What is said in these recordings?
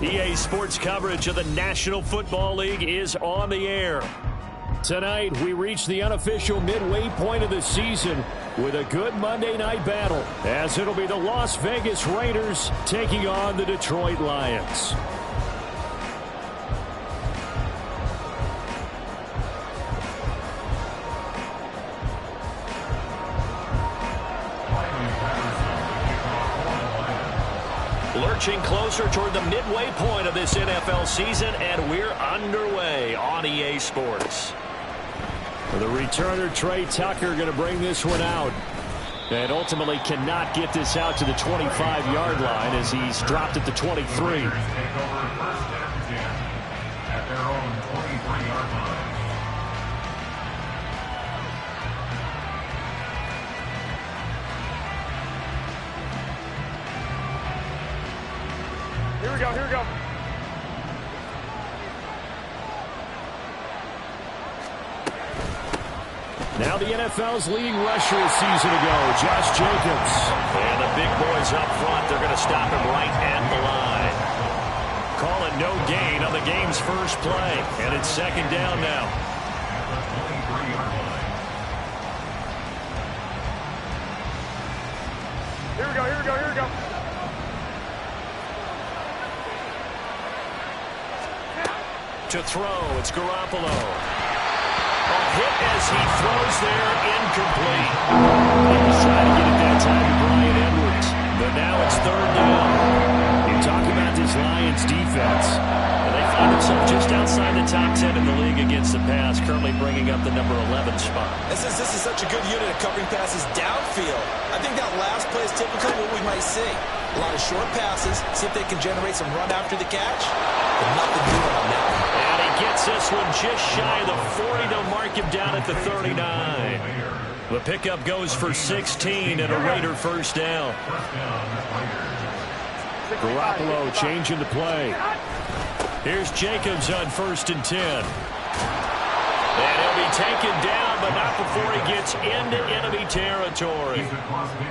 EA Sports coverage of the National Football League is on the air. Tonight, we reach the unofficial midway point of the season with a good Monday night battle, as it'll be the Las Vegas Raiders taking on the Detroit Lions. Lurching closer toward the midway point of this NFL season, and we're underway on EA Sports. The returner, Trey Tucker, going to bring this one out. And ultimately cannot get this out to the 25-yard line as he's dropped at the 23. Here we go. Now the NFL's leading rusher a season ago, Josh Jacobs. And the big boys up front, they're going to stop him right at the line. Call it no gain on the game's first play. And it's second down now. Here we go. To throw, it's Garoppolo. A hit as he throws there, incomplete. He was trying to get it that time to Bryan Edwards, but now it's third down. You talk about this Lions defense, and they find themselves just outside the top 10 in the league against the pass, currently bringing up the number 11 spot. This is such a good unit of covering passes downfield. I think that last play is typically what we might see. A lot of short passes, see if they can generate some run after the catch, but nothing new on that one. And he gets this one just shy of the 40. They'll mark him down at the 39. The pickup goes for 16 and a Raider first down. Garoppolo changing the play. Here's Jacobs on 1st and 10. And he'll be taken down, but not before he gets into enemy territory.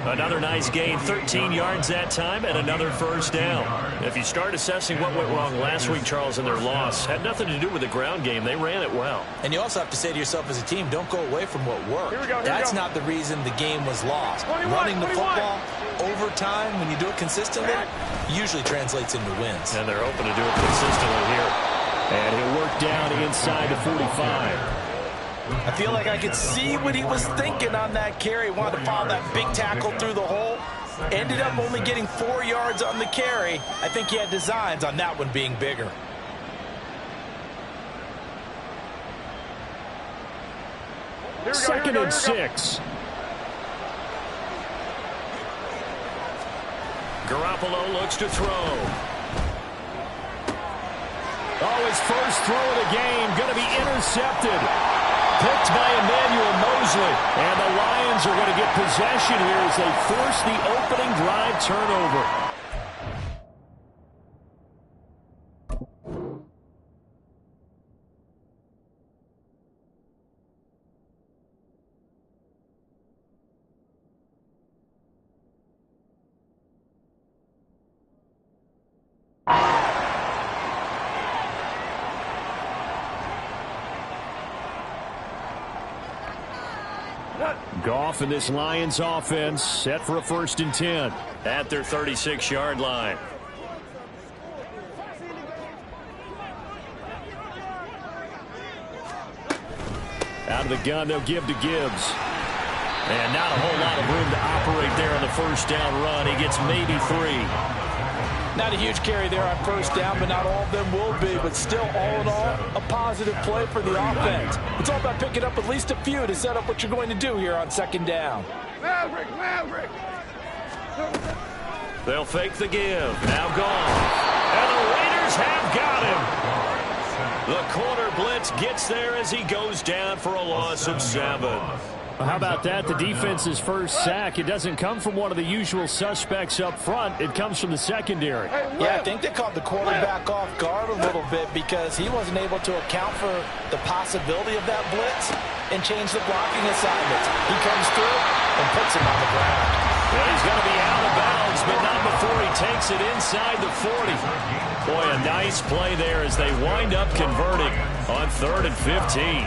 Another nice gain, 13 yards that time, and another first down. If you start assessing what went wrong last week, Charles, in their loss, had nothing to do with the ground game. They ran it well. And you also have to say to yourself as a team, don't go away from what worked. That's not the reason the game was lost. Running the football over time, when you do it consistently, usually translates into wins. And they're open to do it consistently here. And he'll work down inside the 45. I feel like I could see what he was thinking on that carry. Wanted to follow that big tackle through the hole. Ended up only getting 4 yards on the carry. I think he had designs on that one being bigger. Second and 6. Garoppolo looks to throw. Oh, his first throw of the game going to be intercepted. Picked by Emmanuel Mosley. And the Lions are going to get possession here as they force the opening drive turnover. Goff and this Lions offense set for a 1st and 10 at their 36-yard line. Out of the gun, they'll give to Gibbs. And not a whole lot of room to operate there on the first down run. He gets maybe 3. Not a huge carry there on first down, but not all of them will be. But still, all in all, a positive play for the offense. It's all about picking up at least a few to set up what you're going to do here on second down. Maverick. They'll fake the give. Now gone. And the Raiders have got him. The corner blitz gets there as he goes down for a loss of 7. Well, how about that? The defense's first sack. It doesn't come from one of the usual suspects up front. It comes from the secondary. Yeah, I think they caught the quarterback off guard a little bit because he wasn't able to account for the possibility of that blitz and change the blocking assignments. He comes through and puts him on the ground. Well, he's going to be out of bounds, but not before he takes it inside the 40. Boy, a nice play there as they wind up converting on 3rd and 15.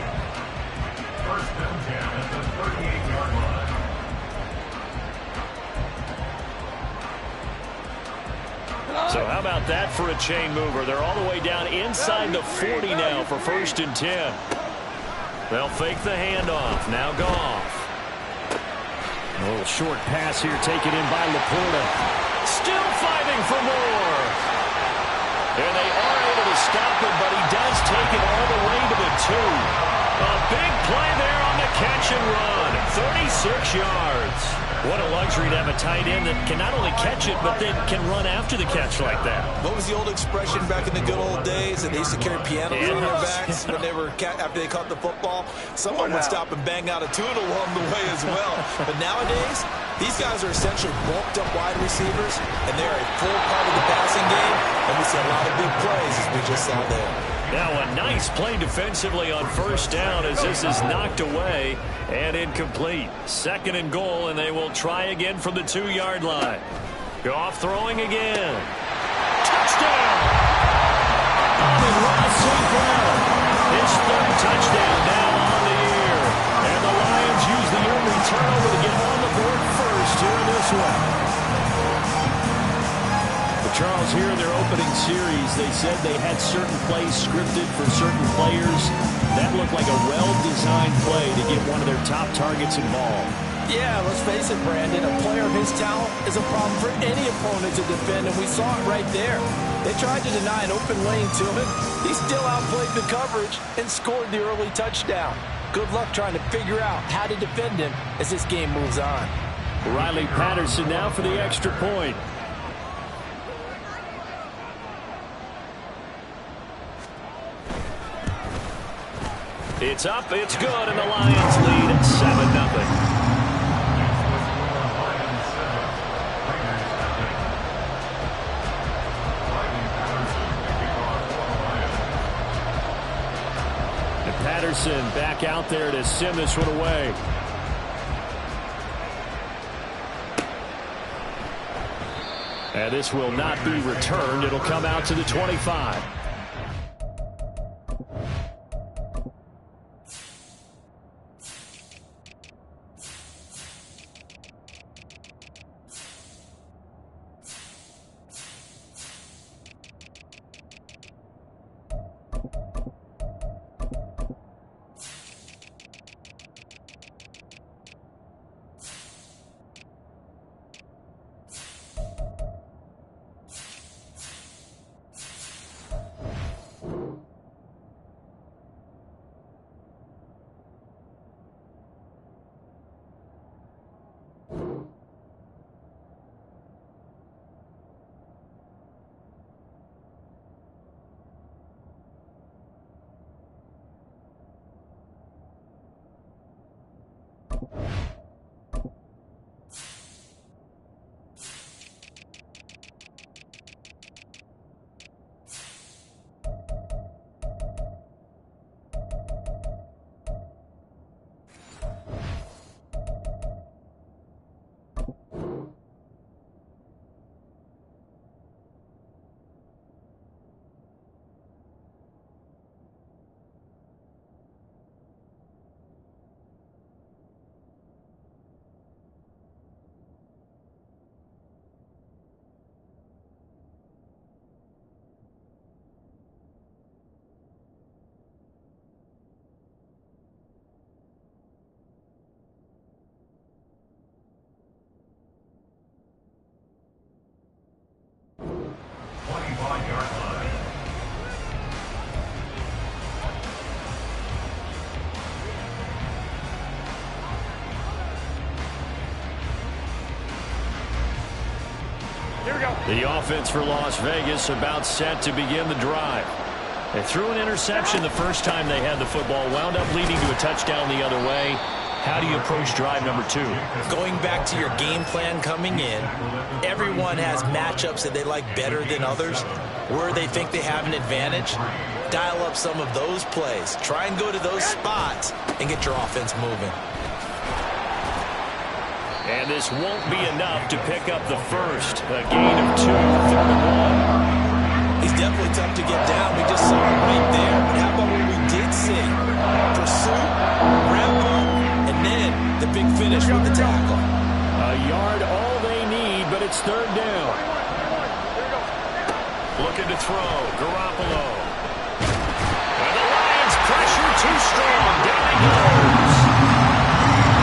So how about that for a chain mover? They're all the way down inside the 40 now for 1st and 10. They'll fake the handoff. Now Goff. A little short pass here taken in by Laporta. Still fighting for more. And they are able to stop him, but he does take it all the way to the 2. A big play there on the catch and run. 36 yards. What a luxury to have a tight end that can not only catch it, but then can run after the catch like that. What was the old expression back in the good old days? And they used to carry pianos on their backs when they were after they caught the football. Someone would stop and bang out a tune along the way as well. But nowadays, these guys are essentially bulked up wide receivers, and they're a full part of the passing game. And we see a lot of big plays as we just saw there. Now a nice play defensively on 1st down as this is knocked away and incomplete. 2nd and goal, and they will try again from the 2-yard line. Goff throwing again. Touchdown! Amon-Ra St. Brown. His 3rd touchdown now on the year. And the Lions use the early turnover to get on the board first here in this one. Charles, here in their opening series, they said they had certain plays scripted for certain players. That looked like a well-designed play to get one of their top targets involved. Yeah, let's face it, Brandon. A player of his talent is a problem for any opponent to defend, and we saw it right there. They tried to deny an open lane to him. He still outplayed the coverage and scored the early touchdown. Good luck trying to figure out how to defend him as this game moves on. Riley Patterson now for the extra point. It's up, it's good, and the Lions lead at 7-0. And Patterson back out there to send this one away. And this will not be returned. It'll come out to the 25. Here we go. The offense for Las Vegas about set to begin the drive. They threw an interception the first time they had the football, wound up leading to a touchdown the other way. How do you approach drive number 2? Going back to your game plan coming in, everyone has matchups that they like better than others, where they think they have an advantage. Dial up some of those plays. Try and go to those spots and get your offense moving. And this won't be enough to pick up the first. A gain of 2, 3rd and 1. He's definitely tough to get down. We just saw him right there. But how about what we did see? Pursuit, wrap up, and then the big finish with the tackle. A yard all they need, but it's 3rd down. Looking to throw. Garoppolo. And the Lions pressure too strong. Down he goes.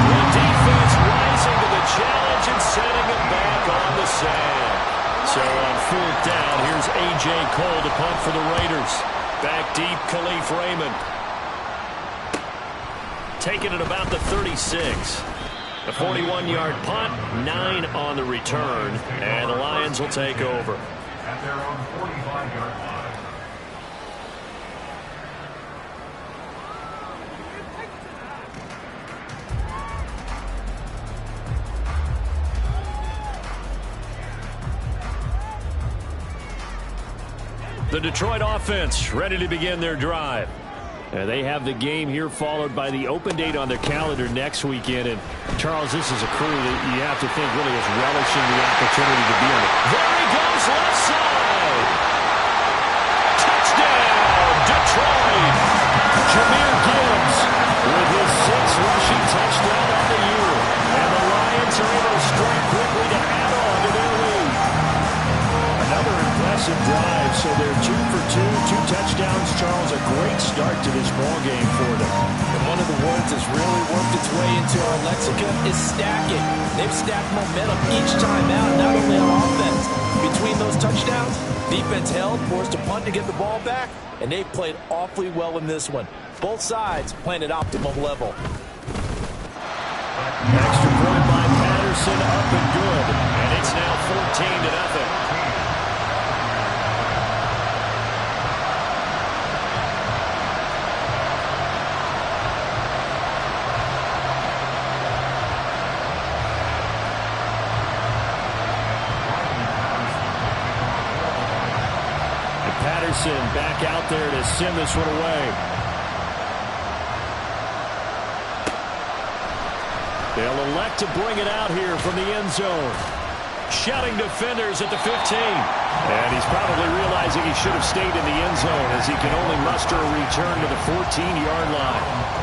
The defense rising to the challenge and setting it back on the sand. So on 4th down, here's A.J. Cole to punt for the Raiders. Back deep, Khalif Raymond. Taking it about the 36. A 41-yard punt, 9 on the return, and the Lions will take over. At their own 45-yard line. The Detroit offense ready to begin their drive. They have the game here followed by the open date on their calendar next weekend. And Charles, this is a crew that you have to think really is relishing the opportunity to be on it. There he goes, left side. Touchdown, Detroit. Jahmyr Gibbs with his 6th rushing touchdown of the year. And the Lions are able to strike quickly to add on to their lead. Another impressive drive, so they're 2 for 2, 2 touchdowns. Charles, a great start to this ball game for them. And one of the words that's really worked its way into our lexicon is stacking. They've stacked momentum each time out, not only on offense. Between those touchdowns, defense held, forced a punt to get the ball back, and they've played awfully well in this one. Both sides playing at optimum level. Extra point by Patterson, up and good. And it's now 14-0. Patterson back out there to send this one away. They'll elect to bring it out here from the end zone. Shouting defenders at the 15. And he's probably realizing he should have stayed in the end zone as he can only muster a return to the 14-yard line.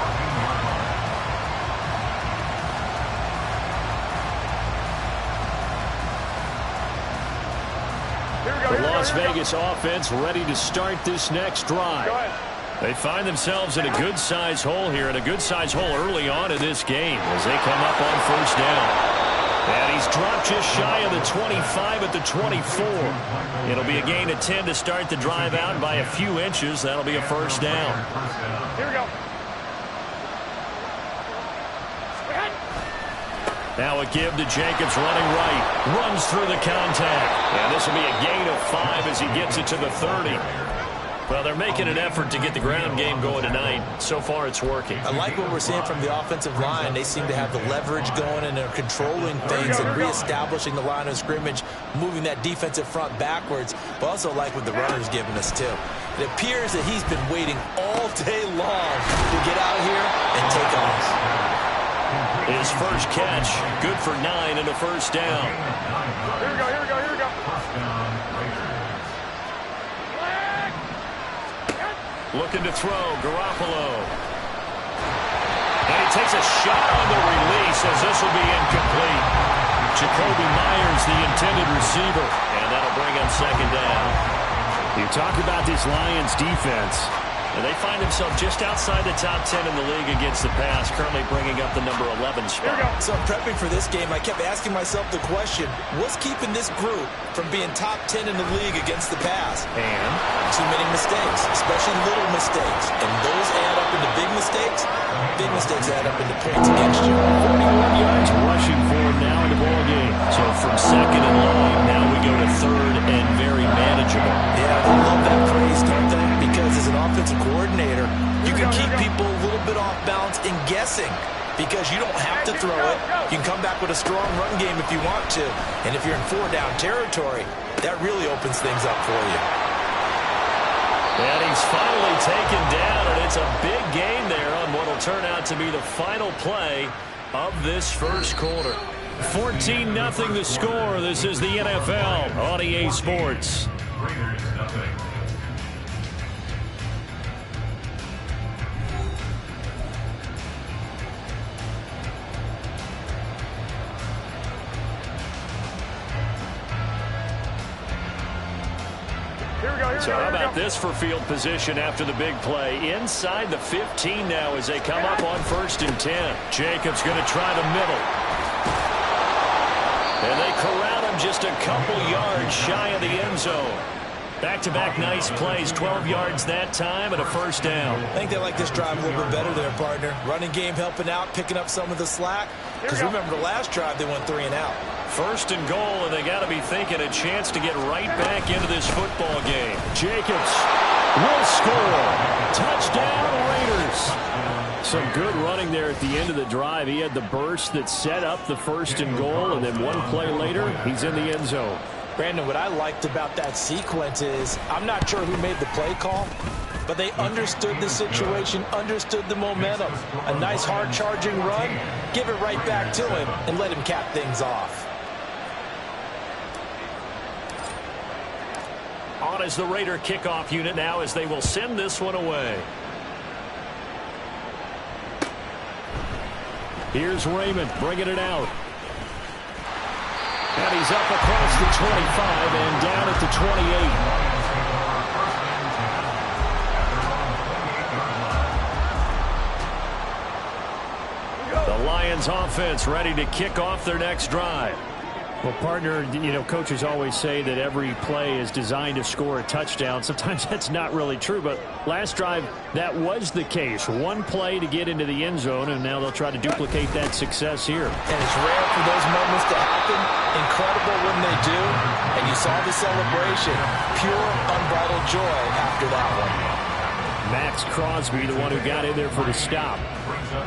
The Las Vegas offense ready to start this next drive. They find themselves in a good-sized hole here, and a good-sized hole early on in this game as they come up on 1st down. And he's dropped just shy of the 25 at the 24. It'll be a gain of 10 to start the drive out by a few inches. That'll be a 1st down. Here we go. Now a give to Jacobs running right. Runs through the contact. And this will be a gain of 5 as he gets it to the 30. Well, they're making an effort to get the ground game going tonight. So far, it's working. I like what we're seeing from the offensive line. They seem to have the leverage going, and they're controlling things and reestablishing the line of scrimmage, moving that defensive front backwards. But also like what the runner's giving us, too. It appears that he's been waiting all day long to get out here and take off. His first catch, good for 9 and a 1st down. Here we go, here we go, here we go. Looking to throw, Garoppolo. And he takes a shot on the release as this will be incomplete. Jacoby Myers, the intended receiver, and that'll bring him 2nd down. You talk about this Lions defense. And they find themselves just outside the top 10 in the league against the pass, currently bringing up the number 11 spot. So prepping for this game, I kept asking myself the question, what's keeping this group from being top 10 in the league against the pass? And too many mistakes, especially little mistakes. And those add up into big mistakes. Big mistakes add up into points against you. 41 yards rushing for him now in the ball game. So from 2nd and long, now we go to 3rd and very manageable. Yeah, they love that phrase, don't they? Because as as an offensive coordinator, you can keep people a little bit off balance and guessing because you don't have to throw it. You can come back with a strong run game if you want to. And if you're in 4-down territory, that really opens things up for you. And he's finally taken down, and it's a big gain there on what will turn out to be the final play of this first quarter. 14-0 the score. This is the NFL on EA Sports. Raiders nothing. So how about this for field position after the big play? Inside the 15 now as they come up on 1st and 10. Jacobs going to try the middle. And they corral him just a couple yards shy of the end zone. Back-to-back nice plays, 12 yards that time and a first down. I think they like this drive a little bit better there, partner. Running game helping out, picking up some of the slack. Because remember the last drive, they went 3 and out. 1st and goal, and they got to be thinking a chance to get right back into this football game. Jacobs will score. Touchdown, Raiders. Some good running there at the end of the drive. He had the burst that set up the 1st and goal, and then one play later, he's in the end zone. Brandon, what I liked about that sequence is I'm not sure who made the play call, but they understood the situation, understood the momentum. A nice hard-charging run, give it right back to him, and let him cap things off. On as the Raider kickoff unit now as they will send this one away. Here's Raymond bringing it out. And he's up across the 25 and down at the 28. The Lions offense ready to kick off their next drive. Well, partner, you know, coaches always say that every play is designed to score a touchdown. Sometimes that's not really true, but last drive, that was the case. One play to get into the end zone, and now they'll try to duplicate that success here. And it's rare for those moments to happen. Incredible when they do. And you saw the celebration. Pure, unbridled joy after that one. Max Crosby, the one who got in there for the stop.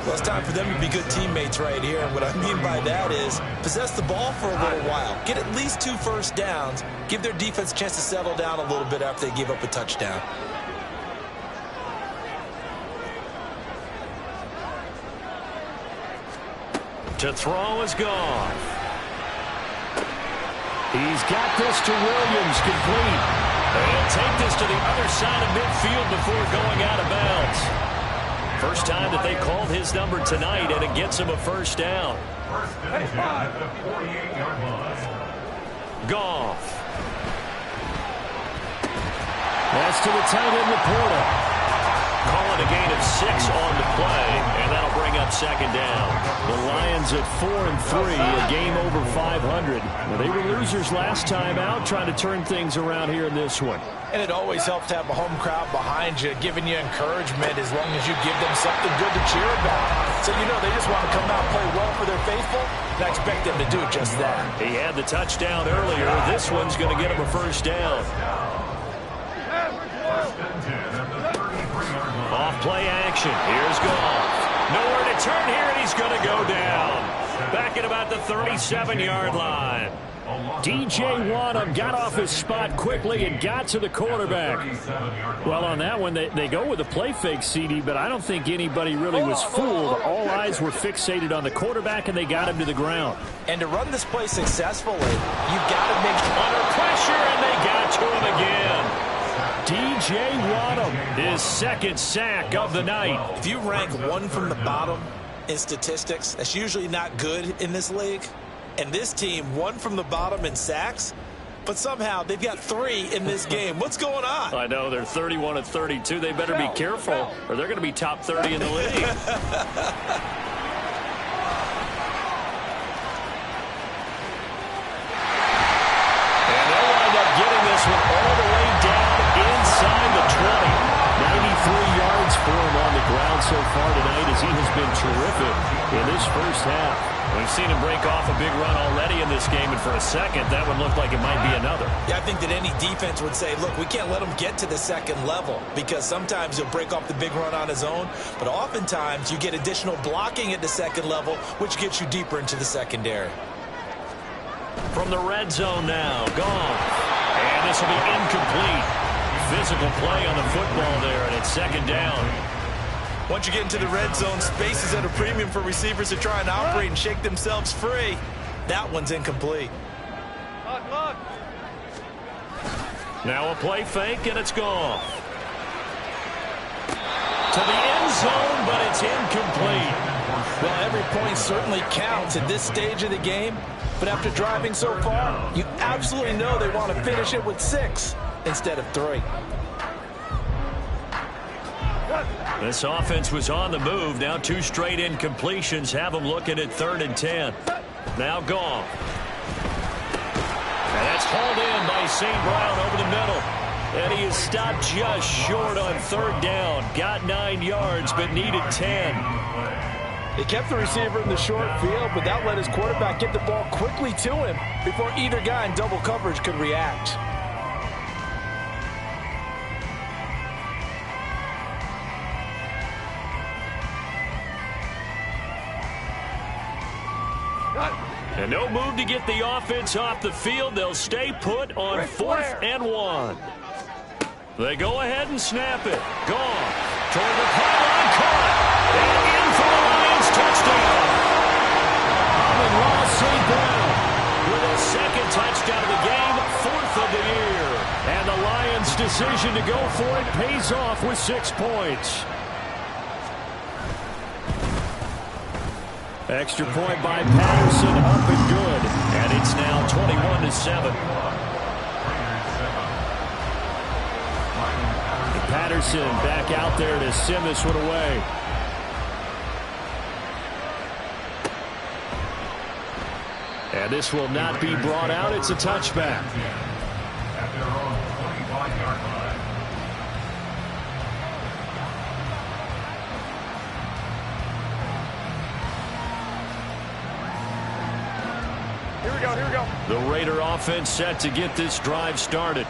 Well, it's time for them to be good teammates right here. And what I mean by that is possess the ball for a little while. Get at least 2 first downs. Give their defense a chance to settle down a little bit after they give up a touchdown. To throw is gone. He's got this to Williams, complete. He'll take this to the other side of midfield before going out of bounds. First time that they called his number tonight, and it gets him a first down. First and 10 at the 48-yard line. Goff. Pass to the tight end, Laporta. Calling a gain of 6 on the play, and that'll bring up 2nd down. The Lions at 4-3, a game over 500. Well, they were losers last time out, trying to turn things around here in this one. And it always helps to have a home crowd behind you, giving you encouragement as long as you give them something good to cheer about. So, you know, they just want to come out and play well for their faithful, and I expect them to do just that. He had the touchdown earlier. This one's going to get him a first down. First and 10 at the 33-yard line. Off play action. Here's Goff. Nowhere to turn here, and he's going to go down. Back at about the 37-yard line. DJ Wadham got off his spot quickly and got to the quarterback. Well, on that one, they go with a play fake, CD, but I don't think anybody really was fooled. All eyes were fixated on the quarterback, and they got him to the ground. And to run this play successfully, you've got to make under pressure, and they got to him again. DJ Wadham, his 2nd sack of the night. If you rank 1 from the bottom in statistics, that's usually not good in this league. And this team, 1 from the bottom in sacks, but somehow they've got 3 in this game. What's going on? I know, they're 31-32. They better be careful, or they're going to be top 30 in the league. And they'll wind up getting this one all the way down inside the 20. 93 yards for him on the ground so far tonight as as he has been terrific in this first half. We've seen him break off a big run already in this game, and for a second, that one looked like it might be another. Yeah, I think that any defense would say, look, we can't let him get to the second level, because sometimes he'll break off the big run on his own, but oftentimes you get additional blocking at the second level, which gets you deeper into the secondary. From the red zone now, Goff. And this will be incomplete. Physical play on the football there, and it's second down. Once you get into the red zone, space is at a premium for receivers to try and operate and shake themselves free. That one's incomplete. Now a play fake, and it's gone. To the end zone, but it's incomplete. Well, every point certainly counts at this stage of the game, but after driving so far, you absolutely know they want to finish it with 6 instead of 3. This offense was on the move. Now 2 straight incompletions have them looking at 3rd and 10. Now Goff. And that's hauled in by St. Brown over the middle. And he is stopped just short on 3rd down. Got 9 yards, but needed 10. They kept the receiver in the short field, but that let his quarterback get the ball quickly to him before either guy in double coverage could react. And no move to get the offense off the field. They'll stay put on 4th and 1. They go ahead and snap it. Goff toward the pylon, caught. And in for the Lions touchdown. Amon-Ra St. Brown with a 2nd touchdown of the game, 4th of the year. And the Lions' decision to go for it pays off with 6 points. Extra point by Patterson, up and good. And it's now 21-7. Patterson back out there to send this one away. And this will not be brought out. It's a touchback. At their own 25-yard line. Here we go, here we go. The Raider offense set to get this drive started.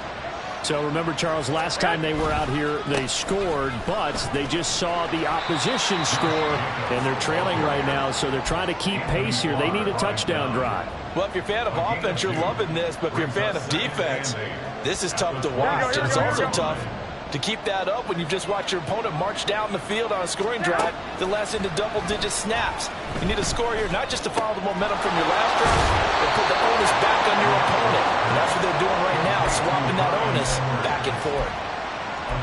So remember, Charles, last time they were out here, they scored, but they just saw the opposition score, and they're trailing right now, so they're trying to keep pace here. They need a touchdown drive. Well, if you're a fan of offense, you're loving this, but if you're a fan of defense, this is tough to watch, and it's also tough to keep that up when you've just watched your opponent march down the field on a scoring drive that lasts into double-digit snaps. You need a score here, not just to follow the momentum from your last drive, but put the onus back on your opponent. And that's what they're doing right now, swapping that onus back and forth.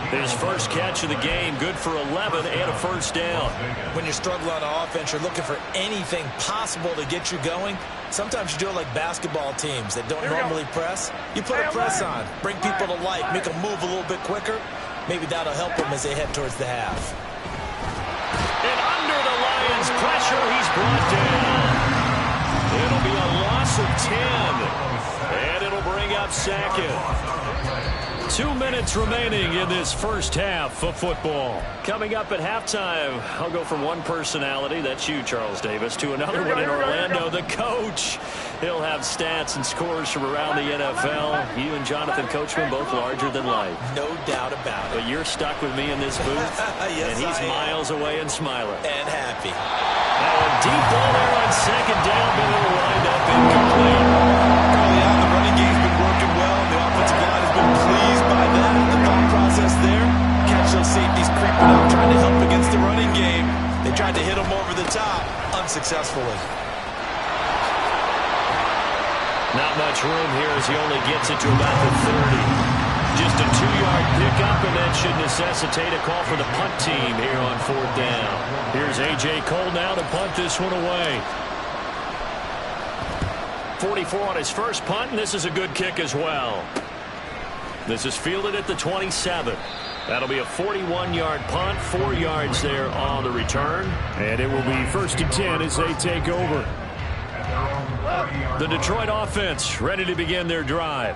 His first catch of the game, good for 11 and a first down. When you're struggling on offense, you're looking for anything possible to get you going. Sometimes you do it like basketball teams that don't normally press. You put a press on, bring people to life, make them move a little bit quicker. Maybe that'll help them as they head towards the half. And under the Lions' pressure, he's brought down. It'll be a loss of 10. And it'll bring up Sackett. 2 minutes remaining in this first half of football. Coming up at halftime, I'll go from one personality, that's you, Charles Davis, to another one in Orlando, the coach. He'll have stats and scores from around the NFL. You and Jonathan Coachman both larger than life. No doubt about it. But you're stuck with me in this booth, Yes, and he's miles away and smiling. And happy. Now a deep ball there on 2nd down, but it'll wind up incomplete. Early on, the running game's been working well. The offensive line has been pleased by that. The thought process there. Catch those safeties creeping up, trying to help against the running game. They tried to hit them over the top, unsuccessfully. Not much room here as he only gets it to about the 30. Just a 2-yard pickup, and that should necessitate a call for the punt team here on 4th down. Here's A.J. Cole now to punt this one away. 44 on his first punt, and this is a good kick as well. This is fielded at the 27. That'll be a 41-yard punt, 4 yards there on the return. And it will be 1st and 10 as they take over. The Detroit offense ready to begin their drive.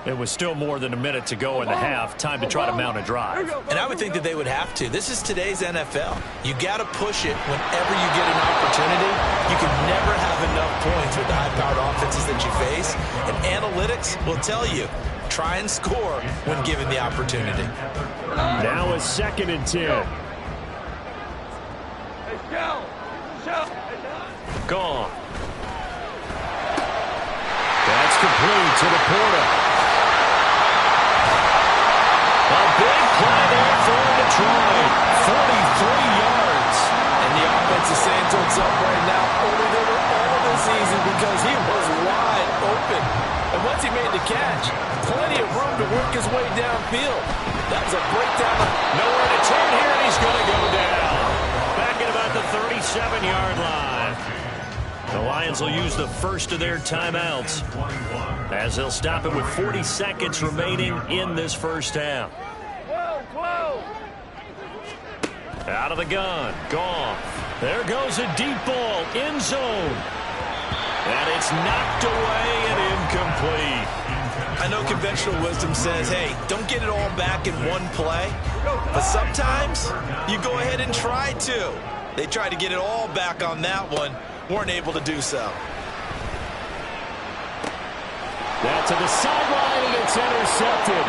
It was still more than a minute to go in the half. Time to try to mount a drive. And I would think that they would have to. This is today's NFL. You got to push it whenever you get an opportunity. You can never have enough points with the high-powered offenses that you face. And analytics will tell you, try and score when given the opportunity. Now a 2nd and 10. Gone. That's complete to Laporta. A big play there for Detroit. 43 yards. And the offense is saying to itself right now, only they were all this easy because he was wide open. And once he made the catch, plenty of room to work his way downfield. That was a breakdown. Nowhere to turn here, and he's going to go down. Back at about the 37-yard line. The Lions will use the first of their timeouts as they'll stop it with 40 seconds remaining in this first half. Out of the gun. Goff. There goes a deep ball. End zone. And it's knocked away and incomplete. I know conventional wisdom says, hey, don't get it all back in one play. But sometimes you go ahead and try to. They tried to get it all back on that one. Weren't able to do so. That's to the sideline, and it's intercepted.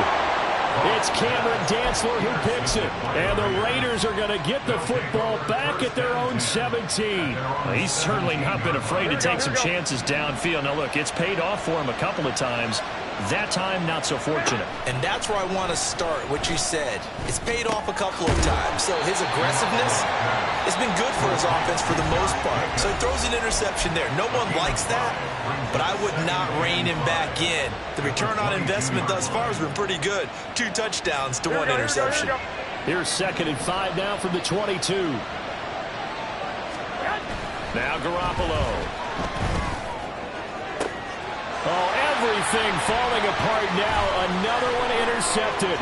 It's Cameron Dantzler who picks it. And the Raiders are going to get the football back at their own 17. Well, he's certainly not been afraid to take some chances downfield. Now, look, it's paid off for him a couple of times. That time, not so fortunate. And that's where I want to start, what you said. It's paid off a couple of times. So his aggressiveness has been good for his offense for the most part. So he throws an interception there. No one likes that, but I would not rein him back in. The return on investment thus far has been pretty good. 2 touchdowns to 1 interception. Here's 2nd and 5 now from the 22. Now Garoppolo. Oh, everything falling apart now. Another one intercepted.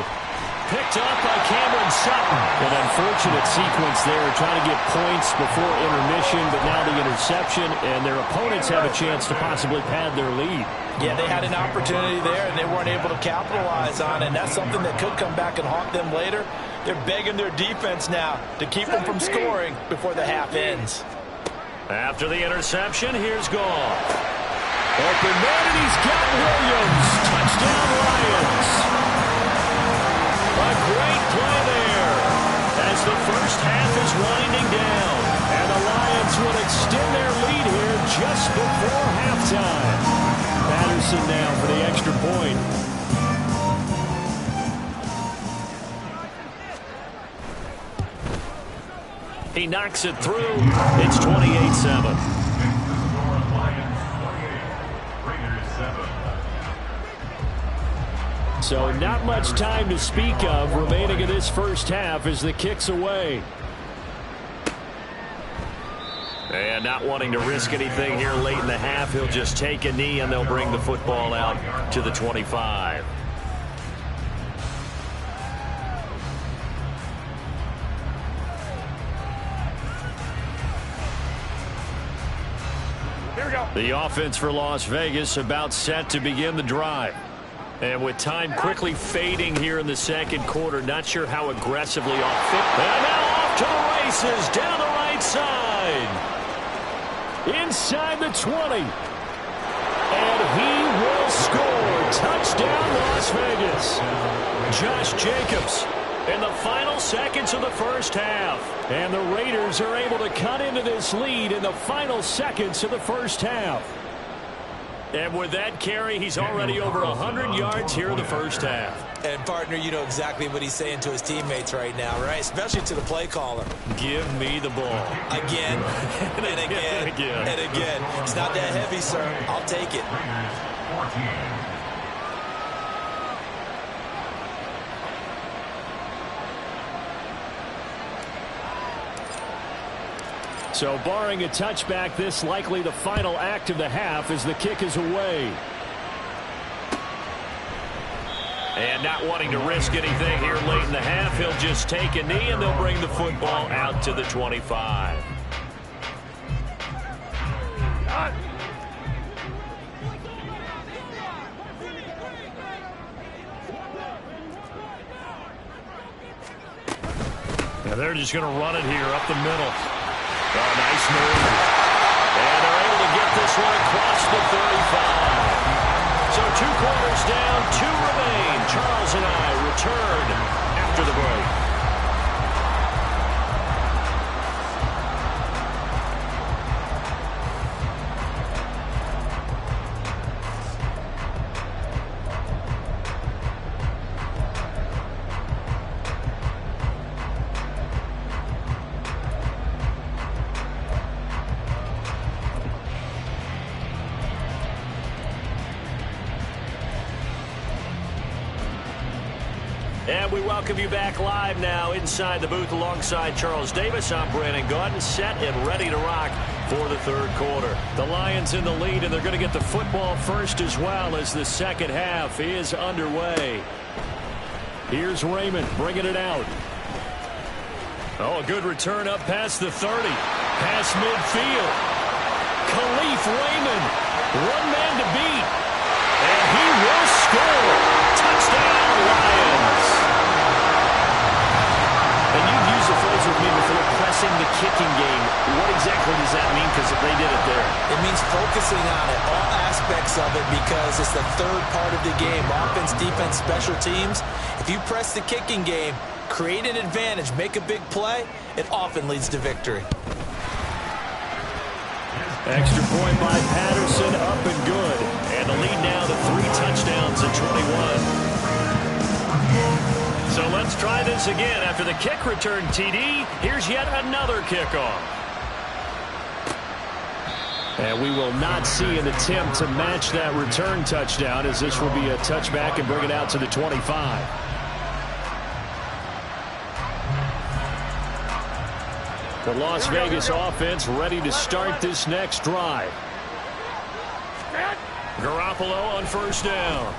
Picked up by Cameron Sutton. An unfortunate sequence there, trying to get points before intermission, but now the interception, and their opponents have a chance to possibly pad their lead. Yeah, they had an opportunity there, and they weren't able to capitalize on it. And that's something that could come back and haunt them later. They're begging their defense now to keep them from scoring before the half ends. After the interception, here's Goff. Open man, and he's got Williams. Touchdown, Lions. A great play there as the first half is winding down. And the Lions will extend their lead here just before halftime. Patterson now for the extra point. He knocks it through. It's 28-7. So not much time to speak of remaining in this first half as the kick's away. And not wanting to risk anything here late in the half, he'll just take a knee and they'll bring the football out to the 25. Here we go. The offense for Las Vegas about set to begin the drive. And with time quickly fading here in the second quarter, not sure how aggressively off. And now off to the races down the right side. Inside the 20. And he will score. Touchdown, Las Vegas. Josh Jacobs in the final seconds of the first half. And the Raiders are able to cut into this lead in the final seconds of the first half. And with that carry, he's already over 100 yards here in the first half. And, partner, you know exactly what he's saying to his teammates right now, right? Especially to the play caller. Give me the ball. Again, and again, and again. It's not that heavy, sir. I'll take it. So barring a touchback, this likely the final act of the half as the kick is away. And not wanting to risk anything here late in the half, he'll just take a knee and they'll bring the football out to the 25. And they're just going to run it here up the middle. Oh, nice move. And they're able to get this one across the 35. So 2 quarters down, 2 remain. Charles and I return after the break. And we welcome you back live now inside the booth alongside Charles Davis. I'm Brandon Gaudin, set and ready to rock for the third quarter. The Lions in the lead, and they're going to get the football first as well as the second half is underway. Here's Raymond bringing it out. Oh, a good return up past the 30. Past midfield. Khalif Raymond, one man to beat. And he will score. Touchdown, Lions. And you've used the phrase with me before, pressing the kicking game. What exactly does that mean? Because they did it there. It means focusing on it, all aspects of it, because it's the third part of the game. Offense, defense, special teams. If you press the kicking game, create an advantage, make a big play, it often leads to victory. Extra point by Patterson, up and good. And the lead now to 3 touchdowns at 21. So let's try this again. After the kick return TD, here's yet another kickoff. And we will not see an attempt to match that return touchdown, as this will be a touchback and bring it out to the 25. The Las Vegas offense ready to start this next drive. Garoppolo on first down.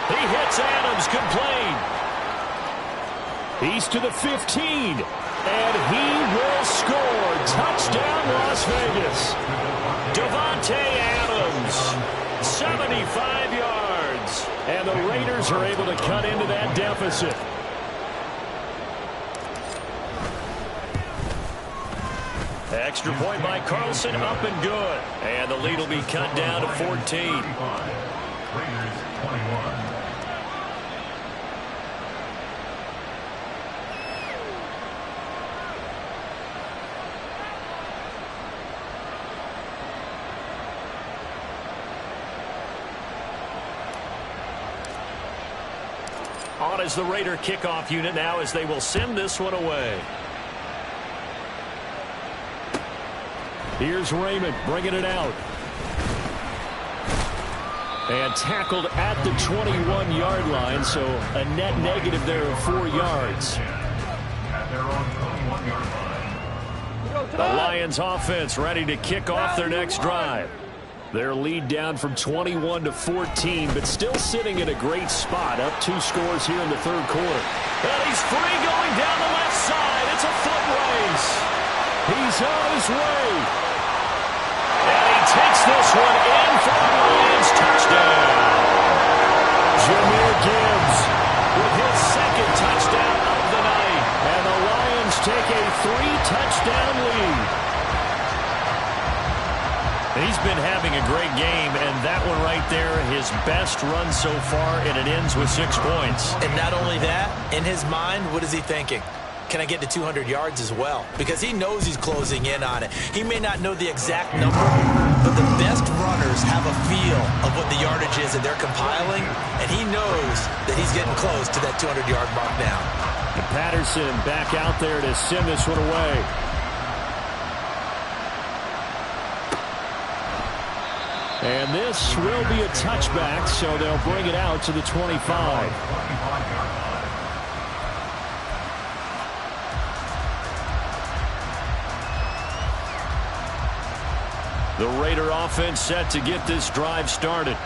He hits Adams, complete. He's to the 15, and he will score. Touchdown, Las Vegas. Davante Adams, 75 yards. And the Raiders are able to cut into that deficit. Extra point by Carlson, up and good. And the lead will be cut down to 14. Raiders 21. On is the Raider kickoff unit now, as they will send this one away. Here's Raymond bringing it out. And tackled at the 21-yard line, so a net negative there of 4 yards. At their own 21-yard line. The Lions offense ready to kick off their next drive. Their lead down from 21 to 14, but still sitting in a great spot. Up 2 scores here in the third quarter. And he's free going down the left side. It's a foot race. He's on his way. And he takes this one in for the Lions touchdown. Jahmyr Gibbs with his second touchdown of the night. And the Lions take a 3-touchdown lead. He's been having a great game, and that one right there, his best run so far, and it ends with 6 points. And not only that, in his mind, what is he thinking? Can I get to 200 yards as well? Because he knows he's closing in on it. He may not know the exact number, but the best runners have a feel of what the yardage is that they're compiling, and he knows that he's getting close to that 200-yard mark now. And Patterson back out there to send this one away. And this will be a touchback, so they'll bring it out to the 25. The Raider offense set to get this drive started.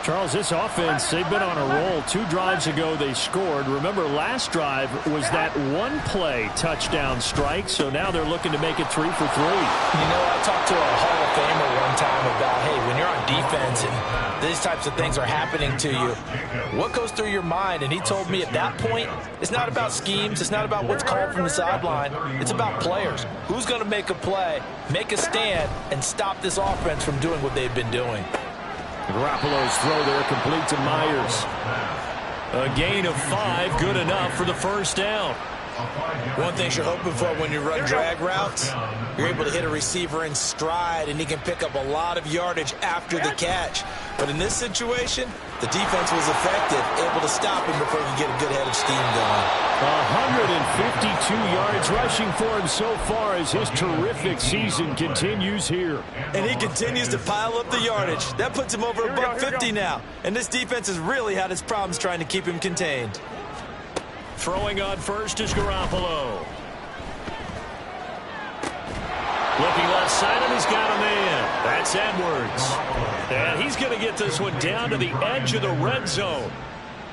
Charles, this offense, they've been on a roll. 2 drives ago, they scored. Remember, last drive was that one-play touchdown strike, so now they're looking to make it 3 for 3. You know, I talked to a Hall of Famer one time about, hey, when you're on defense and these types of things are happening to you, what goes through your mind? And he told me at that point, it's not about schemes. It's not about what's called from the sideline. It's about players. Who's going to make a play, make a stand, and stop this offense from doing what they've been doing? Garoppolo's throw there complete to Myers. A gain of 5, good enough for the first down. One thing you're hoping for when you run drag routes, you're able to hit a receiver in stride, and he can pick up a lot of yardage after the catch. But in this situation, the defense was effective, able to stop him before he could get a good head of steam going. 152 yards rushing for him so far as his terrific season continues here. And he continues to pile up the yardage. That puts him over $150 now. And this defense has really had its problems trying to keep him contained. Throwing on first is Garoppolo. Looking left side, and he's got him in. That's Edwards. And he's going to get this one down to the edge of the red zone.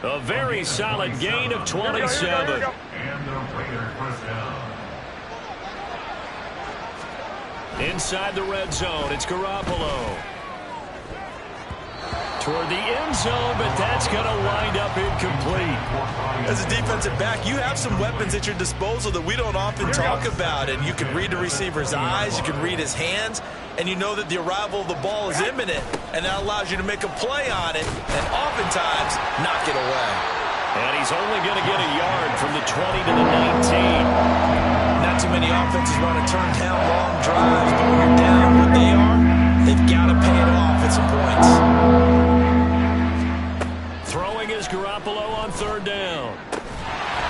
A very solid gain of 27. Inside the red zone, it's Garoppolo. Toward the end zone, but that's going to wind up incomplete. As a defensive back, you have some weapons at your disposal that we don't often talk about. And you can read the receiver's eyes, you can read his hands, and you know that the arrival of the ball is imminent. And that allows you to make a play on it and oftentimes knock it away. And he's only going to get a yard from the 20 to the 19. Not too many offenses want to turn down long drives, but when you're down what they are, they've got to pay it off at some points. Throwing is Garoppolo on third down.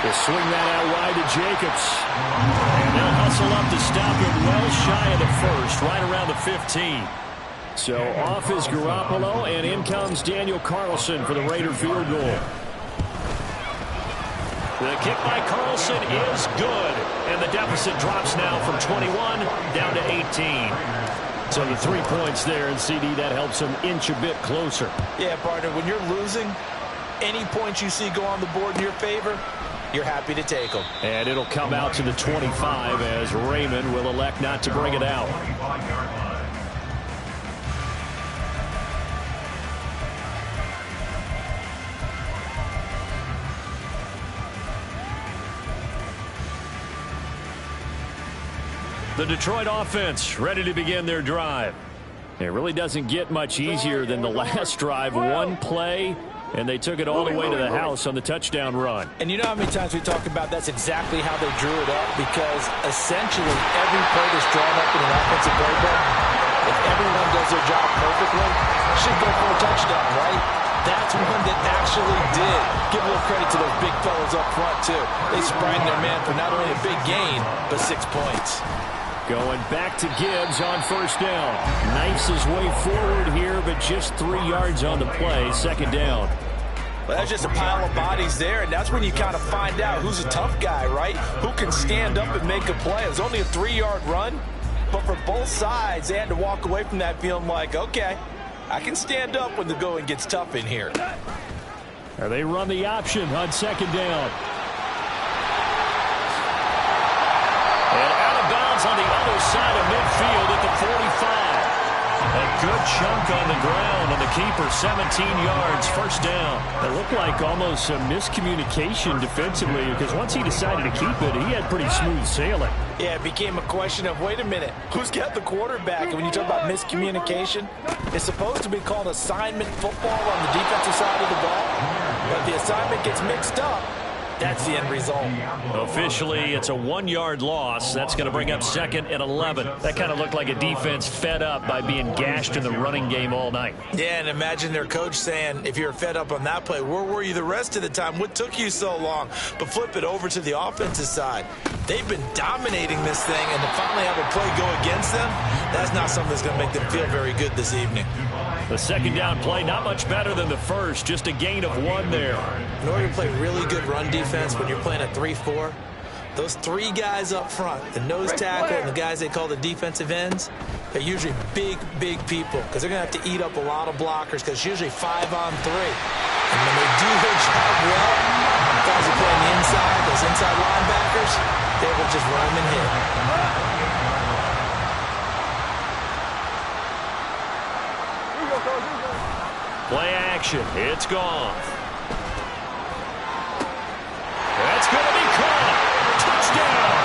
They'll swing that out wide to Jacobs. And they'll hustle up to stop him well shy of the first, right around the 15. So off is Garoppolo, and in comes Daniel Carlson for the Raider field goal. The kick by Carlson is good, and the deficit drops now from 21 down to 18. So the 3 points there, and CD, that helps them inch a bit closer. Yeah, partner, when you're losing, any points you see go on the board in your favor, you're happy to take them. And it'll come out to the 25 as Raymond will elect not to bring it out. The Detroit offense ready to begin their drive. It really doesn't get much easier than the last drive. One play, and they took it all the way to the house on the touchdown run. And you know how many times we talk about that's exactly how they drew it up, because essentially every play that's drawn up in an offensive playbook, if everyone does their job perfectly, should go for a touchdown, right? That's one that actually did. Give a little credit to those big fellas up front, too. They sprang their man for not only a big gain, but 6 points. Going back to Gibbs on first down. Knifes his way forward here, but just 3 yards on the play. Second down. Well, that's just a pile of bodies there, and that's when you kind of find out who's a tough guy, right? Who can stand up and make a play. It was only a 3-yard run, but for both sides, they had to walk away from that feeling like, okay, I can stand up when the going gets tough in here. They run the option on second down. On the other side of midfield at the 45. A good chunk on the ground, and the keeper 17 yards, first down. It looked like almost some miscommunication defensively, because once he decided to keep it, he had pretty smooth sailing. Yeah, it became a question of, wait a minute, who's got the quarterback? And when you talk about miscommunication, it's supposed to be called assignment football on the defensive side of the ball. But the assignment gets mixed up. That's the end result. Officially, it's a 1-yard loss. That's going to bring up second and 11. That kind of looked like a defense fed up by being gashed in the running game all night. Yeah, and imagine their coach saying, if you're fed up on that play, where were you the rest of the time? What took you so long? But flip it over to the offensive side. They've been dominating this thing, and to finally have a play go against them, that's not something that's going to make them feel very good this evening. The second down play, not much better than the first, just a gain of 1 there. In order to play really good run defense when you're playing a 3-4, those 3 guys up front, the nose tackle and the guys they call the defensive ends, They're usually big, big people because they're going to have to eat up a lot of blockers because it's usually 5-on-3. And when they do their job well, guys are playing the inside, those inside linebackers, they will just run them and hit. Play action. It's gone. That's going to be caught. Touchdown.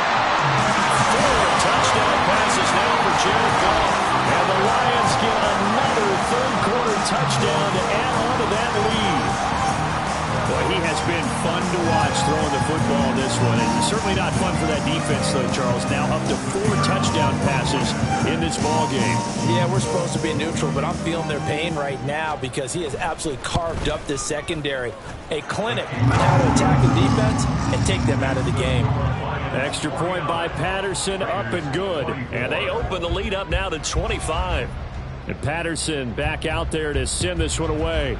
4 touchdown passes now for Jared Goff. And the Lions get another third-quarter touchdown to add on to that lead. Boy, he has been fun to watch throwing the football in this one. And certainly not fun for that defense, though, Charles. Now up to 4 touchdown passes in this ball game. Yeah, we're supposed to be neutral, but I'm feeling their pain right now because he has absolutely carved up this secondary. A clinic on how to attack the defense and take them out of the game. Extra point by Patterson, up and good. And they open the lead up now to 25. And Patterson back out there to send this one away.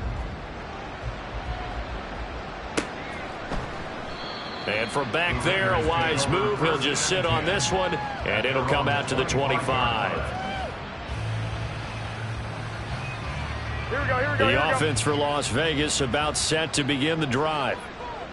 And from back there, a wise move. He'll just sit on this one, and it'll come out to the 25. Here we go. The offense for Las Vegas about set to begin the drive.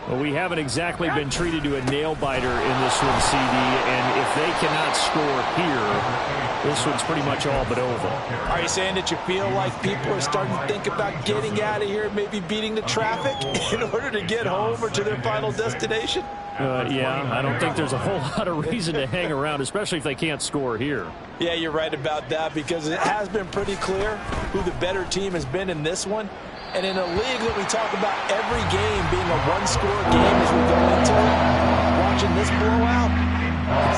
Well, we haven't exactly been treated to a nail-biter in this one, CD, and if they cannot score here, this one's pretty much all but over. Are you saying that you feel like people are starting to think about getting out of here, maybe beating the traffic in order to get home or to their final destination? Yeah, I don't think there's a whole lot of reason to hang around, especially if they can't score here. Yeah, you're right about that because it has been pretty clear who the better team has been in this one. And in a league that we talk about every game being a one-score game as we go into it, watching this blowout,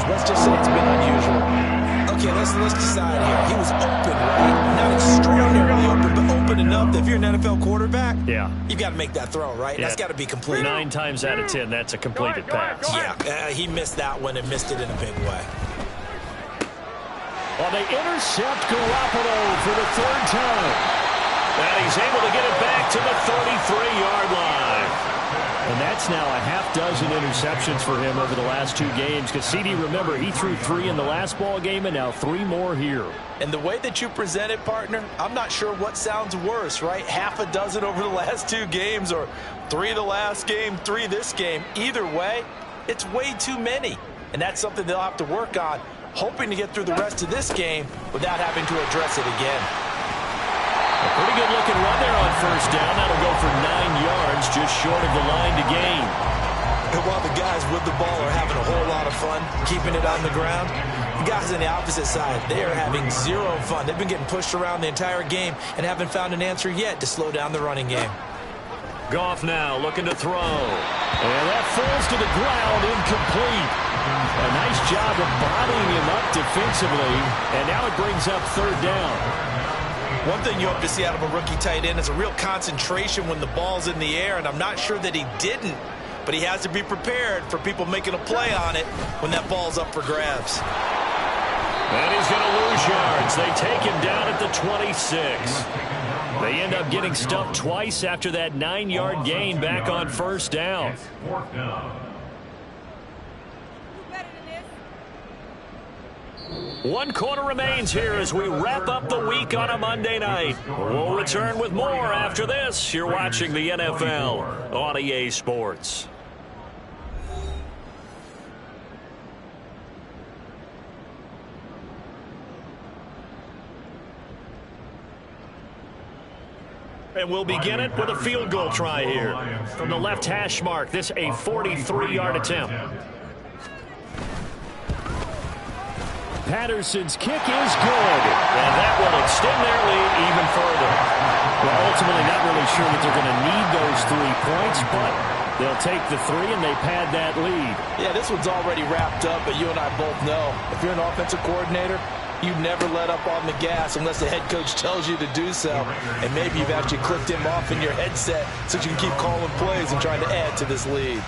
let's just say it's been unusual. Okay, let's decide here. He was open, right? Not extraordinarily open, but open enough that if you're an NFL quarterback, you got to make that throw, right? Yeah. That's got to be complete. 9 times out of 10, that's a completed pass. Yeah, he missed that one and missed it in a big way. Well, they intercept Garoppolo for the 3rd time. And he's able to get it back to the 33-yard line. And that's now a half-dozen interceptions for him over the last 2 games. Because, CD, remember, he threw 3 in the last ball game and now 3 more here. And the way that you present it, partner, I'm not sure what sounds worse, right? Half a dozen over the last 2 games or 3 the last game, 3 this game. Either way, it's way too many. And that's something they'll have to work on, hoping to get through the rest of this game without having to address it again. A pretty good-looking run there on 1st down. That'll go for 9 yards, just short of the line to gain. And while the guys with the ball are having a whole lot of fun keeping it on the ground, the guys on the opposite side, they are having 0 fun. They've been getting pushed around the entire game and haven't found an answer yet to slow down the running game. Goff now looking to throw. And that falls to the ground, incomplete. A nice job of bottling him up defensively, and now it brings up 3rd down. One thing you hope to see out of a rookie tight end is a real concentration when the ball's in the air, and I'm not sure that he didn't, but he has to be prepared for people making a play on it when that ball's up for grabs. And he's going to lose yards. They take him down at the 26. They end up getting stuffed twice after that 9-yard gain back on 1st down. 4th down. 1 quarter remains here as we wrap up the week on a Monday night. We'll return with more after this. You're watching the NFL on EA Sports. And we'll begin it with a field goal try here. From the left hash mark, this a 43-yard attempt. Patterson's kick is good. And that will extend their lead even further. Well, ultimately not really sure that they're going to need those 3 points, but they'll take the 3 and they pad that lead. Yeah, this one's already wrapped up, but you and I both know if you're an offensive coordinator, you never let up on the gas unless the head coach tells you to do so. And maybe you've actually clicked him off in your headset so you can keep calling plays and trying to add to this lead.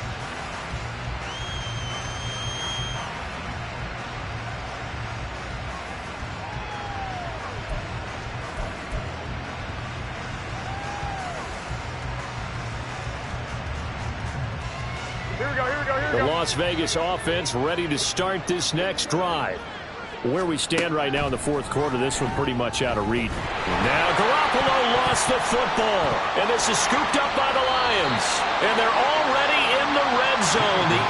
Here we go. The Las Vegas offense ready to start this next drive. Where we stand right now in the fourth quarter, this one pretty much out of reach. Now Garoppolo lost the football, and this is scooped up by the Lions. And they're already in the red zone. The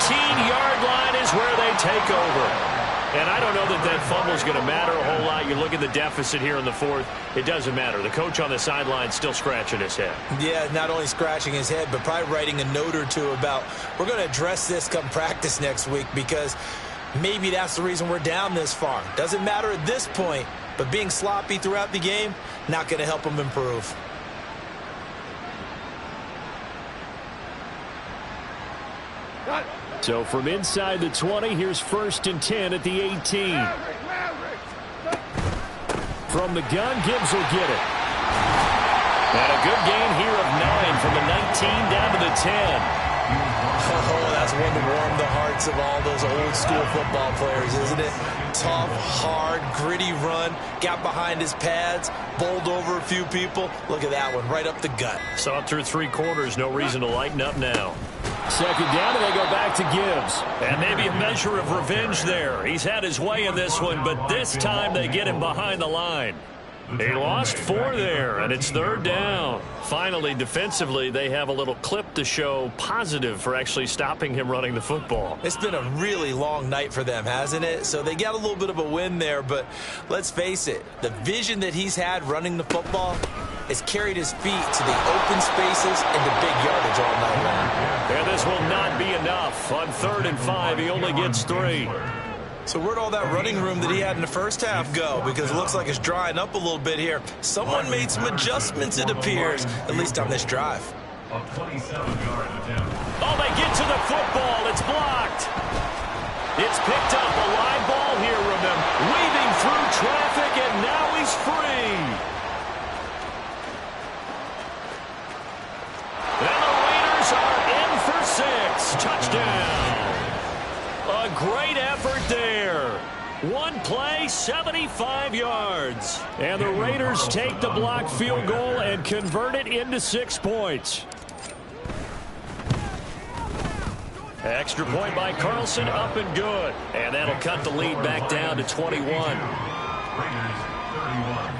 18-yard line is where they take over. And I don't know that that fumble is going to matter a whole lot. You look at the deficit here in the fourth, it doesn't matter. The coach on the sideline still scratching his head. Yeah, not only scratching his head, but probably writing a note or two about, we're going to address this come practice next week, because maybe that's the reason we're down this far. Doesn't matter at this point, but being sloppy throughout the game, not going to help him improve. So from inside the 20, here's 1st and 10 at the 18. From the gun, Gibbs will get it. And a good gain here of 9 from the 19 down to the 10. Oh, that's one to warm the hearts of all those old school football players, isn't it? Tough, hard, gritty run, got behind his pads, bowled over a few people. Look at that one, right up the gut. Saw it through 3 quarters, no reason to lighten up now. 2nd down, and they go back to Gibbs. And maybe a measure of revenge there. He's had his way in this one, but this time they get him behind the line. He lost 4 there, and it's 3rd down. Finally, defensively, they have a little clip to show positive for actually stopping him running the football. It's been a really long night for them, hasn't it? So they got a little bit of a win there, but let's face it, the vision that he's had running the football has carried his feet to the open spaces and the big yardage all night long. And this will not be enough. On 3rd and 5, he only gets 3. So where'd all that running room that he had in the first half go? Because it looks like it's drying up a little bit here. Someone made some adjustments, it appears, at least on this drive. A 27-yard attempt. Oh, they get to the football. It's blocked. It's picked up. A live ball here, remember. Weaving through traffic, and now he's free. And the Raiders are in for 6. Touchdown. A great effort there. One play, 75 yards. And the Raiders take the blocked field goal and convert it into 6 points. Extra point by Carlson, up and good. And that'll cut the lead back down to 21. Raiders 31.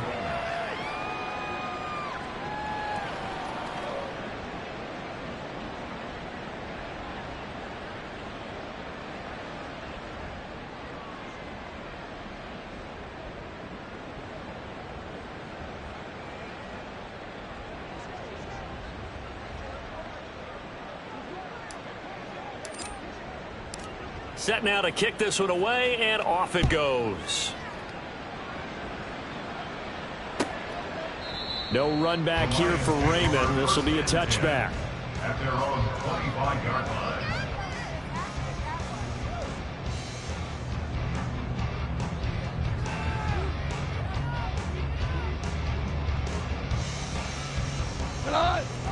Set now to kick this one away, and off it goes. No run back here for Raymond. This will be a touchback. At their own 25-yard line.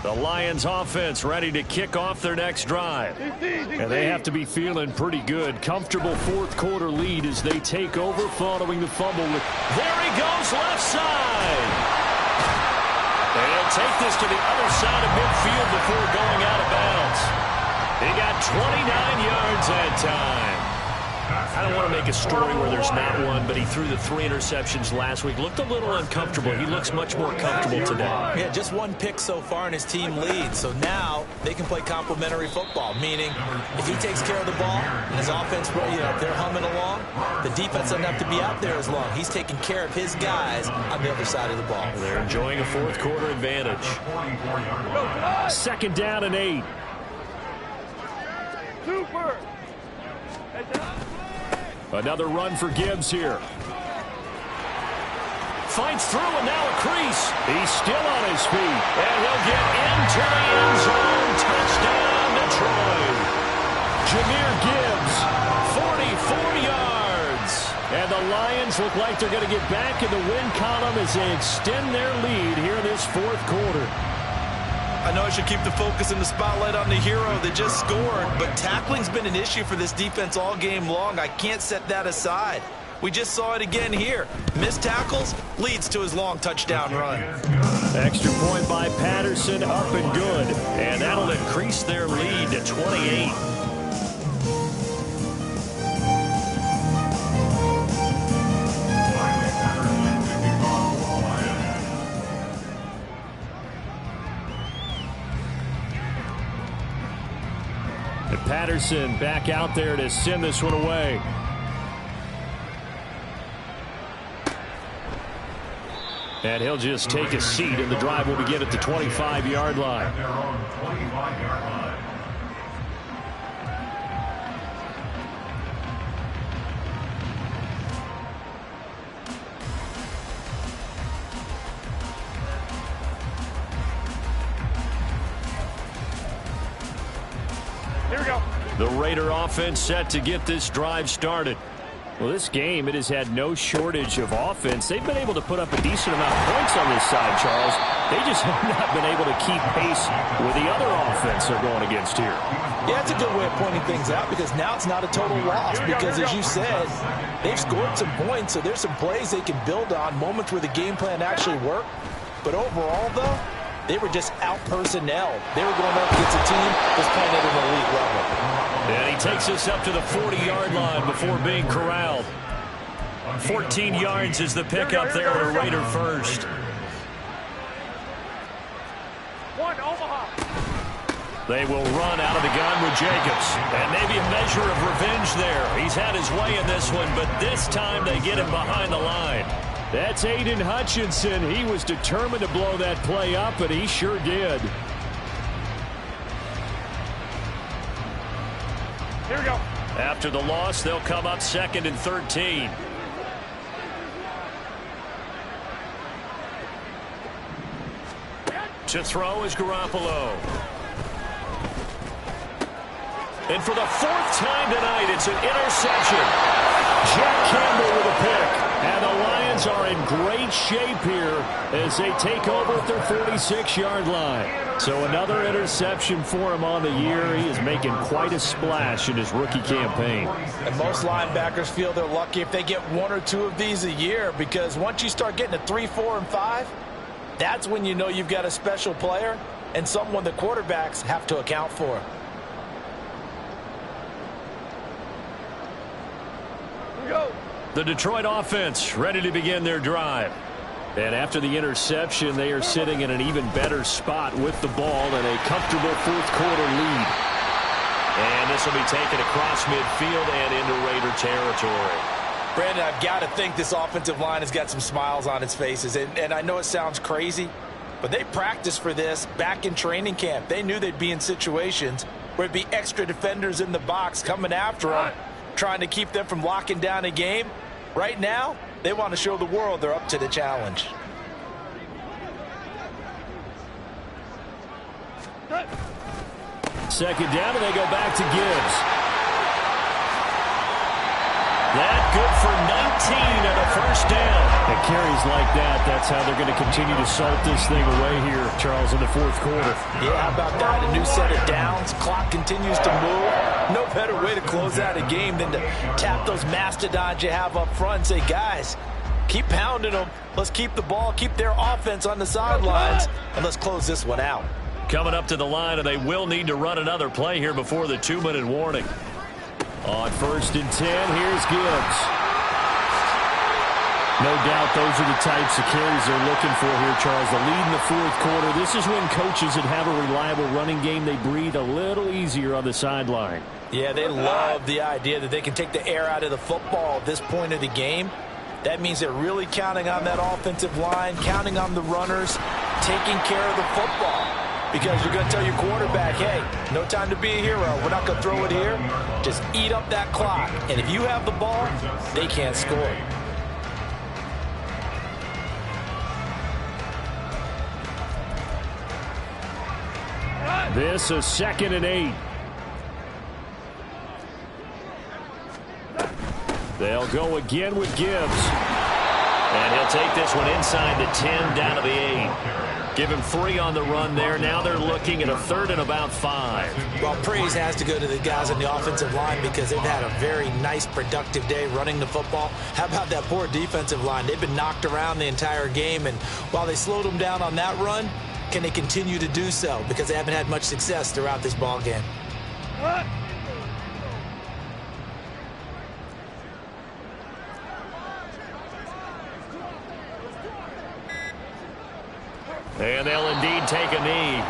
The Lions offense ready to kick off their next drive. And they have to be feeling pretty good. Comfortable fourth quarter lead as they take over following the fumble. There he goes, left side. And he'll take this to the other side of midfield before going out of bounds. He got 29 yards that time. I don't want to make a story where there's not one, but he threw the 3 interceptions last week. Looked a little uncomfortable. He looks much more comfortable today. Yeah, just 1 pick so far and his team leads. So now they can play complementary football, meaning if he takes care of the ball and his offense, if they're humming along, the defense doesn't have to be out there as long. He's taking care of his guys on the other side of the ball. They're enjoying a fourth quarter advantage. 2nd down and 8. Super. Another run for Gibbs here. Fights through and now a crease. He's still on his feet. And he'll get into the end zone. Touchdown, Detroit. Jahmyr Gibbs, 44 yards. And the Lions look like they're going to get back in the win column as they extend their lead here this fourth quarter. I know I should keep the focus and the spotlight on the hero that just scored, but tackling's been an issue for this defense all game long. I can't set that aside. We just saw it again here. Missed tackles leads to his long touchdown run. Extra point by Patterson, up and good. And that'll increase their lead to 28. Peterson back out there to send this one away. And he'll just take a seat, and the drive will begin at the 25-yard line. They're on 25-yard line. Here we go. The Raider offense set to get this drive started. Well, this game, it has had no shortage of offense. They've been able to put up a decent amount of points on this side, Charles. They just have not been able to keep pace with the other offense they're going against here. Yeah, it's a good way of pointing things out because now it's not a total loss because, as you said, they've scored some points, so there's some plays they can build on, moments where the game plan actually worked. But overall, though, they were just out-personnel. They were going up against a team that's playing at an elite level. And he takes us up to the 40-yard line before being corralled. 14 yards is the pickup there to Raider first. One, Omaha. They will run out of the gun with Jacobs. And maybe a measure of revenge there. He's had his way in this one, but this time they get him behind the line. That's Aiden Hutchinson. He was determined to blow that play up, and he sure did. Here we go. After the loss, they'll come up 2nd and 13. To throw is Garoppolo. And for the 4th time tonight, it's an interception. Jack Campbell with a pick. And the Lions are in great shape here as they take over at their 46-yard line. So another interception for him on the year. He is making quite a splash in his rookie campaign. And most linebackers feel they're lucky if they get 1 or 2 of these a year because once you start getting to 3, 4, and 5, that's when you know you've got a special player and someone the quarterbacks have to account for. Here we go. The Detroit offense ready to begin their drive. And after the interception, they are sitting in an even better spot with the ball and a comfortable 4th quarter lead. And this will be taken across midfield and into Raider territory. Brandon, I've got to think this offensive line has got some smiles on its faces. And I know it sounds crazy, but they practiced for this back in training camp. They knew they'd be in situations where it'd be extra defenders in the box coming after them, trying to keep them from locking down a game. Right now, they want to show the world they're up to the challenge. Second down, and they go back to Gibbs. That good for 19 and a first down. And carries like that, that's how they're going to continue to salt this thing away here, Charles, in the 4th quarter. Yeah, how about that? A new set of downs. Clock continues to move. No better way to close out a game than to tap those mastodons you have up front and say, guys, keep pounding them. Let's keep the ball, keep their offense on the sidelines, and let's close this one out. Coming up to the line, and they will need to run another play here before the 2-minute warning. On 1st and 10, here's Gibbs. No doubt those are the types of carries they're looking for here, Charles. The lead in the 4th quarter. This is when coaches that have a reliable running game, they breathe a little easier on the sideline. Yeah, they love the idea that they can take the air out of the football at this point of the game. That means they're really counting on that offensive line, counting on the runners, taking care of the football. Because you're going to tell your quarterback, hey, no time to be a hero. We're not going to throw it here. Just eat up that clock. And if you have the ball, they can't score. This is 2nd and 8. They'll go again with Gibbs. And he'll take this one inside the 10, down to the 8. Give him 3 on the run there. Now they're looking at a 3rd and about 5. Well, praise has to go to the guys on the offensive line because they've had a very nice, productive day running the football. How about that poor defensive line? They've been knocked around the entire game, and while they slowed them down on that run, can they continue to do so? Because they haven't had much success throughout this ball game. And they'll indeed take a knee.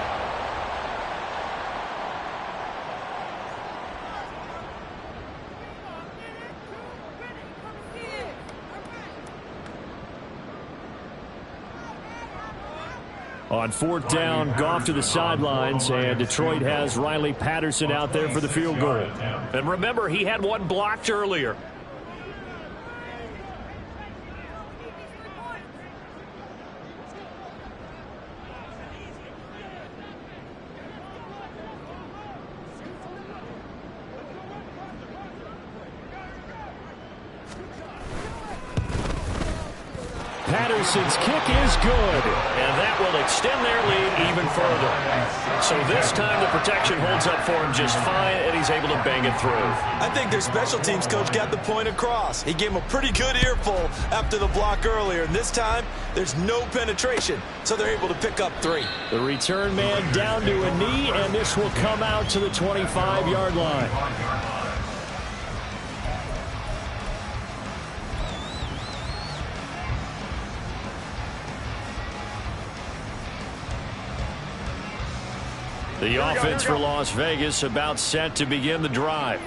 On fourth down, Goff to the sidelines, and Detroit has Riley Patterson out there for the field goal. And remember, he had one blocked earlier. Patterson's kick is good. And that will extend their lead even further. So this time the protection holds up for him just fine, and he's able to bang it through. I think their special teams coach got the point across. He gave him a pretty good earful after the block earlier, and this time there's no penetration, so they're able to pick up 3. The return man down to a knee, and this will come out to the 25-yard line. The offense for Las Vegas about set to begin the drive.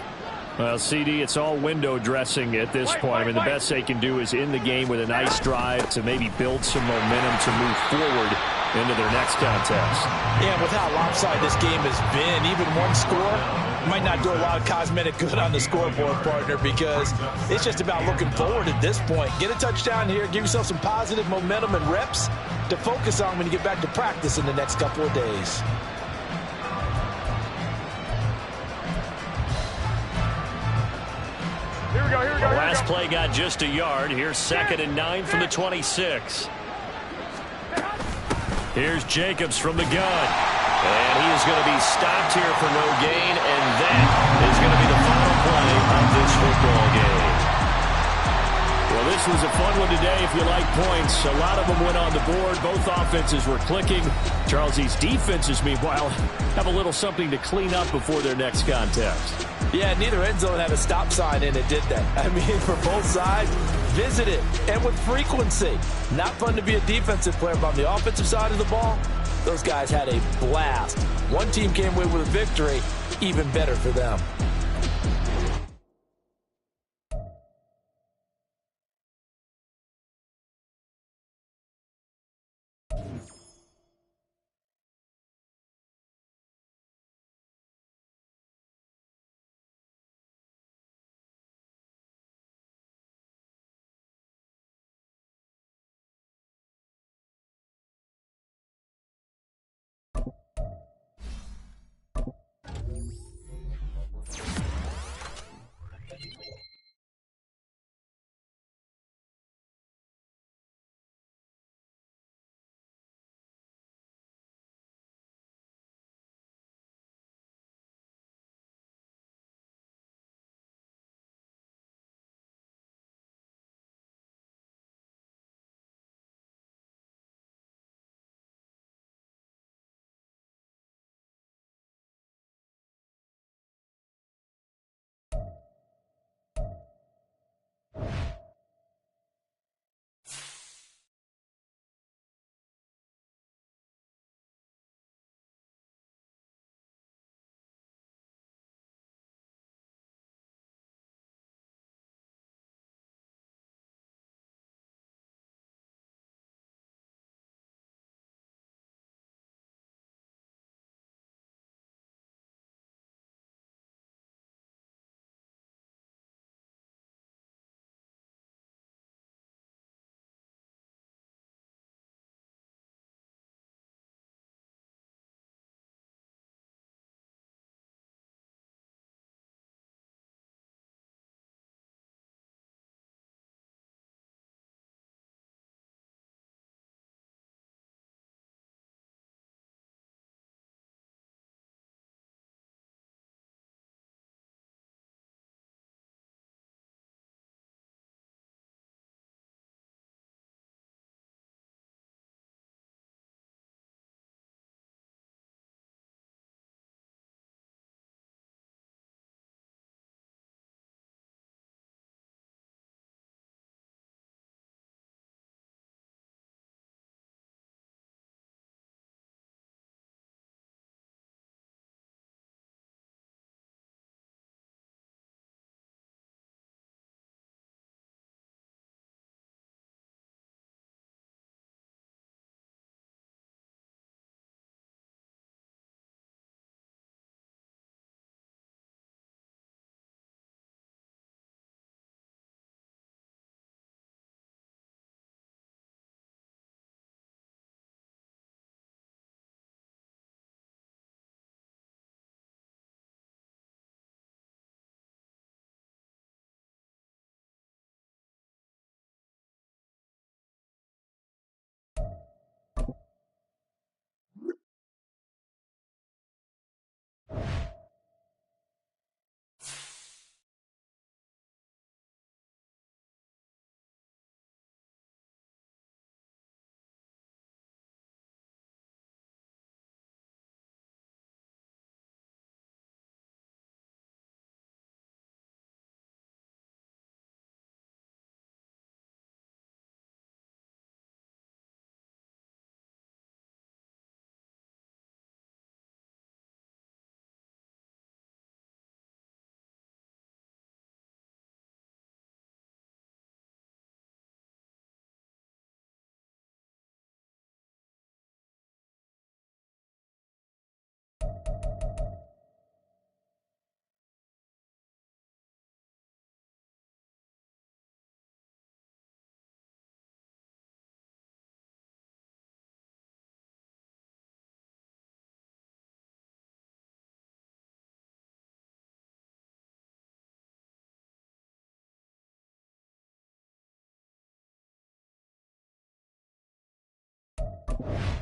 Well, CD, it's all window dressing at this point. I mean, the best they can do is in the game with a nice drive to maybe build some momentum to move forward into their next contest. Yeah, with how lopsided this game has been, even one score might not do a lot of cosmetic good on the scoreboard, partner, because it's just about looking forward at this point. Get a touchdown here, give yourself some positive momentum and reps to focus on when you get back to practice in the next couple of days. The last play got just a yard. Here's 2nd and 9 from the 26. Here's Jacobs from the gun. And he is going to be stopped here for no gain, and that is going to be the final play of this football game. Well, this was a fun one today if you like points. A lot of them went on the board. Both offenses were clicking. Charles, these defenses, meanwhile, have a little something to clean up before their next contest. Yeah, neither end zone had a stop sign in it, did they? I mean, for both sides, visit it, and with frequency. Not fun to be a defensive player, but on the offensive side of the ball, those guys had a blast. One team came away with a victory, even better for them. You